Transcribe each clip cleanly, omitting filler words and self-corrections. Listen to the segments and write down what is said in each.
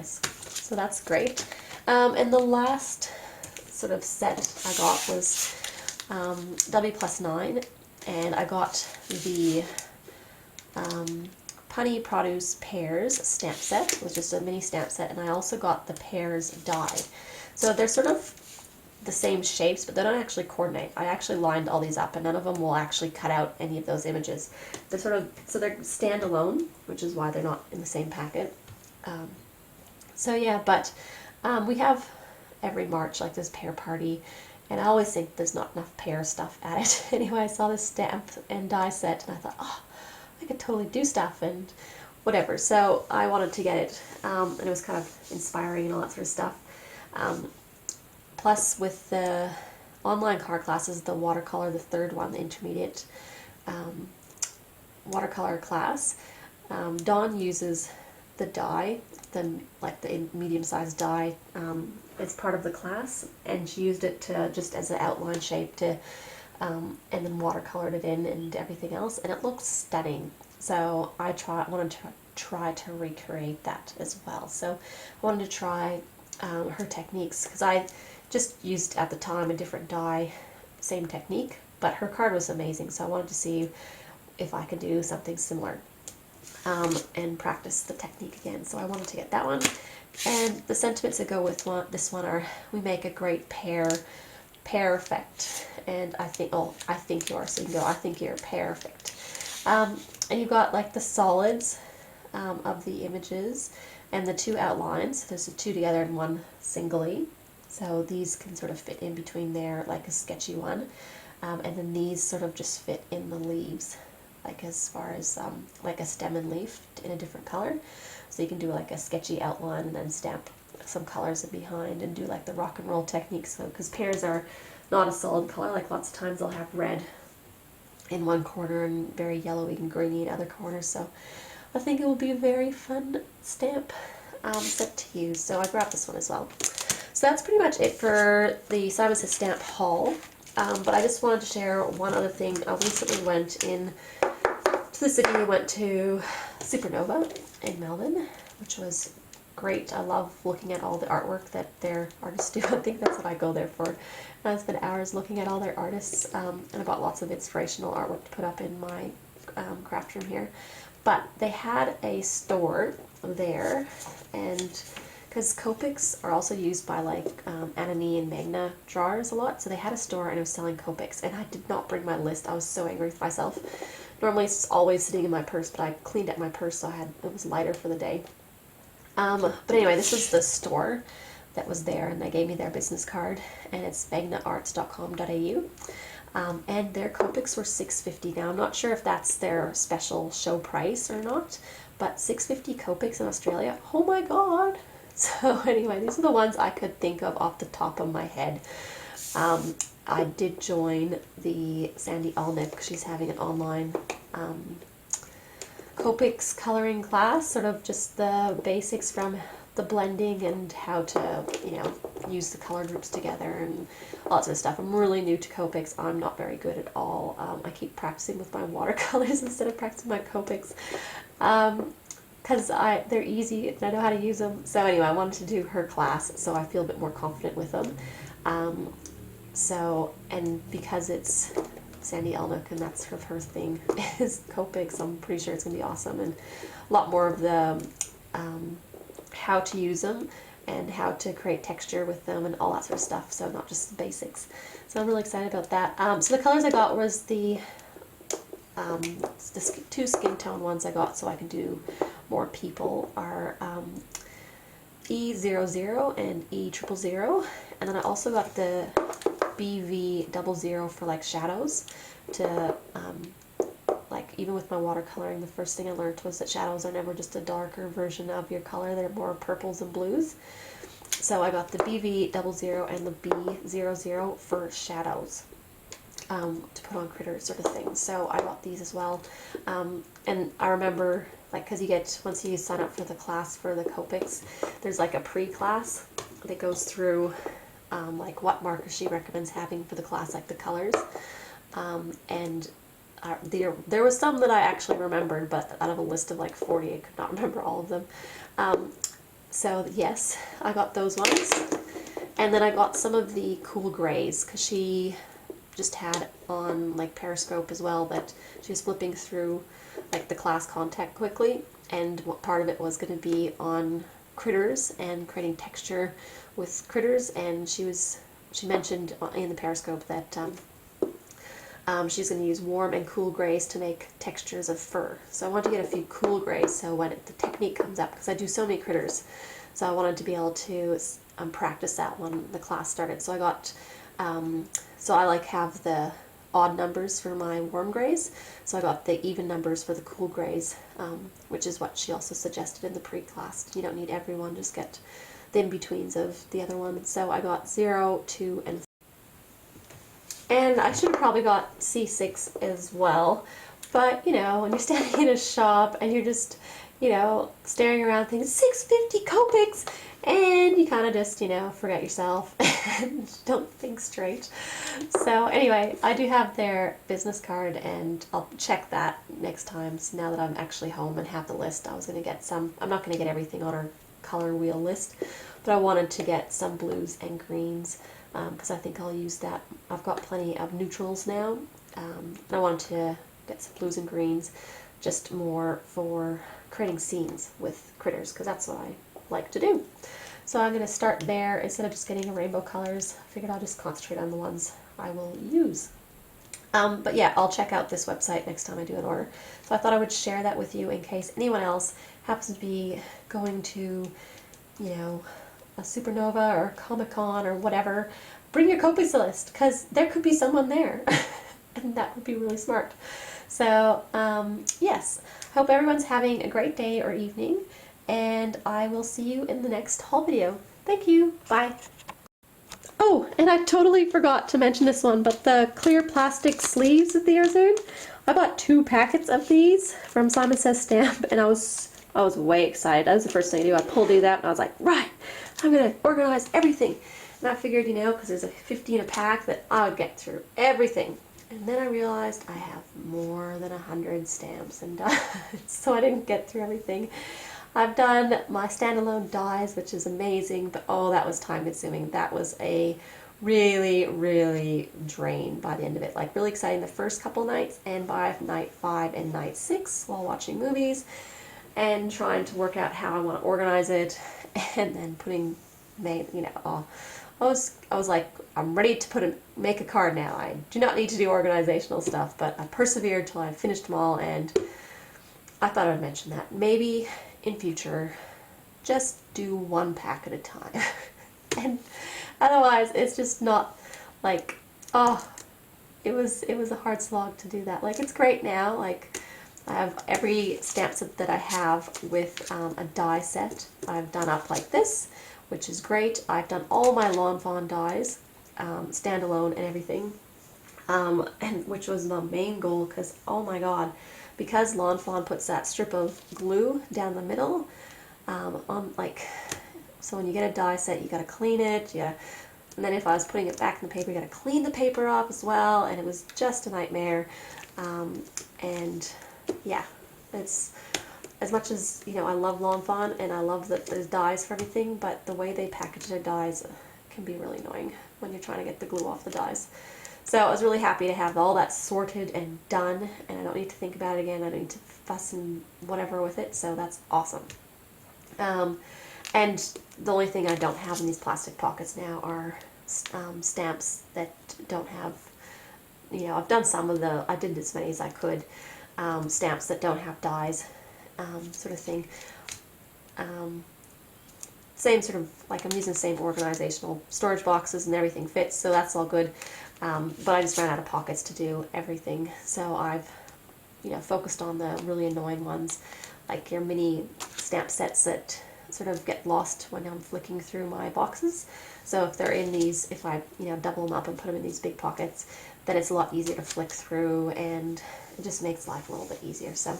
nice. So that's great. And the last sort of set I got was W+9, and I got the Putty Produce Pears stamp set. It was just a mini stamp set, and I also got the pears die. So they're sort of the same shapes, but they don't actually coordinate. I actually lined all these up, and none of them will actually cut out any of those images. They're so they're standalone, which is why they're not in the same packet. So yeah, but we have every March like this pear party, and I always think there's not enough pear stuff at it. Anyway, I saw this stamp and die set, and I thought, oh, I could totally do stuff and whatever. So I wanted to get it, and it was kind of inspiring and all that sort of stuff. Plus, with the online card classes, the watercolor, the third one, the intermediate watercolor class, Dawn uses the die, the medium-sized die. It's part of the class, and she used it to just as an outline shape to, and then watercolored it in and everything else, and it looks stunning. So I wanted to try to recreate that as well. So I wanted to try her techniques, because I just used at the time a different die, same technique, but her card was amazing, so I wanted to see if I could do something similar and practice the technique again. So I wanted to get that one, and the sentiments that go with this one are, we make a great pair, perfect, and I think you are, so you can go, I think you're perfect. And you've got like the solids of the images and the two outlines. There's the two together and one singly. So these can sort of fit in between there, like a sketchy one. And then these sort of just fit in the leaves, like as far as like a stem and leaf in a different color. So you can do like a sketchy outline and then stamp some colors in behind and do like the rock and roll technique. So, because pears are not a solid color, like lots of times they'll have red in one corner and very yellowy and greeny in other corners. So I think it will be a very fun stamp set to use. So I grabbed this one as well. So that's pretty much it for the SSS Stamp haul. But I just wanted to share one other thing. I recently went in to the city. I went to Supernova in Melbourne, which was great. I love looking at all the artwork that their artists do. I think that's what I go there for. And I spent hours looking at all their artists, and I got lots of inspirational artwork to put up in my craft room here. But they had a store there, and because Copics are also used by like Anani and Magna drawers a lot, so they had a store and it was selling Copics, and I did not bring my list. I was so angry with myself. Normally it's always sitting in my purse, but I cleaned out my purse, so it was lighter for the day. But anyway, this was the store that was there, and they gave me their business card, and it's magnaarts.com.au. And their Copics were $6.50. Now I'm not sure if that's their special show price or not, but $6.50 Copics in Australia, oh my god! So anyway, these are the ones I could think of off the top of my head. I did join the Sandy Alnick, she's having an online Copics coloring class, sort of just the basics from the blending and how to, use the color groups together and all that sort of stuff. I'm really new to Copics. I'm not very good at all. I keep practicing with my watercolors instead of practicing my Copics. Because they're easy and I know how to use them. So anyway, I wanted to do her class so I feel a bit more confident with them. And because it's Sandy Elnick and that's sort of her thing is Copics, I'm pretty sure it's going to be awesome, and a lot more of the how to use them and how to create texture with them and all that sort of stuff, so not just the basics. So I'm really excited about that. So the colors I got was the two skin tone ones I got so I can do more people are E00 and E000, and then I also got the BV00 for like shadows to like, even with my watercoloring, the first thing I learned was that shadows are never just a darker version of your color, they're more purples and blues. So I got the BV00 and the B00 for shadows to put on critters sort of thing. So I got these as well. And I remember, like, because you get, once you sign up for the class for the Copics, there's like a pre-class that goes through like what markers she recommends having for the class, like the colors. And there was some that I actually remembered, but out of a list of like 40, I could not remember all of them. So yes, I got those ones. And then I got some of the cool grays because she just had on like Periscope as well that she was flipping through like the class content quickly, and what part of it was going to be on critters and creating texture with critters, and she mentioned in the Periscope that she's going to use warm and cool grays to make textures of fur. So I wanted to get a few cool grays so when the technique comes up, because I do so many critters, so I wanted to be able to practice that when the class started. So I got, so I like have the odd numbers for my warm grays, so I got the even numbers for the cool grays, which is what she also suggested in the pre-class. You don't need everyone, just get the in-betweens of the other ones. So I got 0, 2, and 4. And I should have probably got C6 as well, but you know, when you're standing in a shop and you're just, you know, staring around thinking 650 Copics, and you kind of just, you know, forget yourself and don't think straight. So anyway, I do have their business card, and I'll check that next time. So now that I'm actually home and have the list, I was going to get some, I'm not going to get everything on our color wheel list, but I wanted to get some blues and greens because I think I'll use that. I've got plenty of neutrals now, and I wanted to get some blues and greens, just more for creating scenes with critters, because that's what I like to do. So I'm going to start there instead of just getting a rainbow colors. I figured I'll just concentrate on the ones I will use. But yeah, I'll check out this website next time I do an order. So I thought I would share that with you in case anyone else happens to be going to, you know, a Supernova or Comic-Con or whatever. Bring your Copics list, because there could be someone there, and that would be really smart. So yes, hope everyone's having a great day or evening, and I will see you in the next haul video. Thank you. Bye. Oh, and I totally forgot to mention this one, but the clear plastic sleeves that these are, I bought 2 packets of these from Simon Says Stamp, and I was way excited. That was the first thing I do. I pulled these out, and I was like, right, I'm gonna organize everything. And I figured, you know, because there's a 50 in a pack, that I would get through everything. And then I realized I have more than 100 stamps and dies, so I didn't get through everything. I've done my standalone dies, which is amazing, but oh, that was time consuming. That was a really drain by the end of it. Like really exciting the first couple nights, and by night 5 and night 6 while watching movies and trying to work out how I want to organize it, and then putting, you know, I was like, I'm ready to make a card now. I do not need to do organizational stuff, but I persevered till I finished them all, and I thought I would mention that. Maybe in future, just do 1 pack at a time. And otherwise, it's just not like, oh, it was a hard slog to do that. Like, it's great now. Like, I have every stamp set that I have with a die set I've done up like this, which is great. I've done all my Lawn Fawn dies, standalone and everything, and which was the main goal, because oh my god, because Lawn Fawn puts that strip of glue down the middle, on like, so when you get a die set, you gotta clean it, and then if I was putting it back in the paper, you gotta clean the paper off as well, and it was just a nightmare. And yeah, it's, as much as, you know, I love Lawn Fawn and I love that there's dies for everything, but the way they package their dies can be really annoying when you're trying to get the glue off the dies. So I was really happy to have all that sorted and done, and I don't need to think about it again. I don't need to fuss and whatever with it, so that's awesome. And the only thing I don't have in these plastic pockets now are stamps that don't have, you know, I've done some of the, I did as many as I could, stamps that don't have dies, sort of thing. Same sort of, like, I'm using the same organizational storage boxes and everything fits, so that's all good. But I just ran out of pockets to do everything, so I've, you know, focused on the really annoying ones, like your mini stamp sets that sort of get lost when I'm flicking through my boxes. So if they're in these, if I, you know, double them up and put them in these big pockets, then it's a lot easier to flick through, and it just makes life a little bit easier. So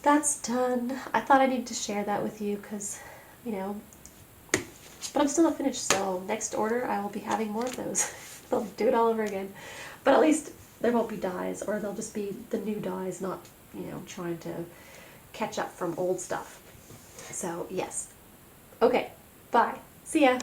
that's done. I thought I needed to share that with you because, you know, but I'm still not finished, so next order I will be having more of those. They'll do it all over again. But at least there won't be dies, or they'll just be the new dies, not, you know, trying to catch up from old stuff. So yes, Okay, bye. See ya.